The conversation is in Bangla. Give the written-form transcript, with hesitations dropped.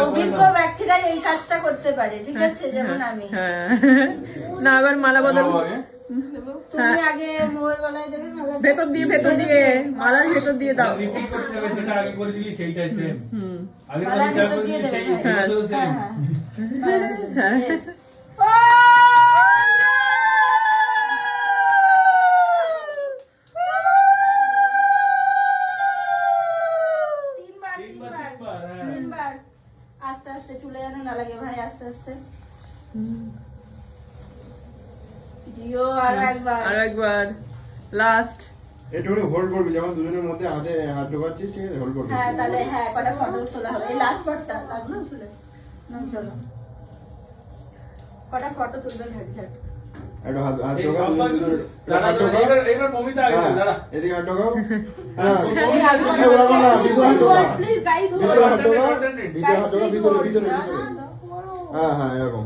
অভিজ্ঞ ব্যক্তিরা এই কাজটা করতে পারে, ঠিক আছে? যেমন আমি। না, এবার মালা বদল তুমি আগে মোহর গলায় দেবে, মালা ভেতর দিয়ে মালার ভেতর দিয়ে দাও। রিপিট করতে হবে, যেটা আগে করেছিলি সেইটাই সেম। আগে মালার যা ভেতর দিয়ে করেছিলি দেবে, সেই হ্যাঁ, এটাও সেম। হ্যাঁ, yes. তিনবার। আস্তে আস্তে, চুলে যেন না লাগে ভাই, আস্তে আস্তে। দিও আর একবার, লাস্ট। একটুখানি হোল্ড করবি, যখন দুজনের মধ্যে হাতে হাত ঢোকাচ্ছিস, ঠিক আছে? হোল্ড করবি। হ্যাঁ, তাহলে হ্যাঁ, কটা ফটো তোলা হবে। এই লাস্ট পার্টটা লাগলো চুলে। চলো, কটা ফটো তুলবেন? একটু হাত এই ঢোকাও, সব দুজনের দাঁড়া, হাত ঢোকাও। এবার মমিতা আগে হ্যাঁ, দাঁড়া। এদিকে হাত ঢোকাও। হ্যাঁ, মমিতা এই ওরকম না, ভিতরে হাত ঢোকাও। প্লিজ গাইস, ভিতরে হাত ঢোকাও, ভিতরে হাত ঢোকাও, ভিতরে। হ্যাঁ, এরকম।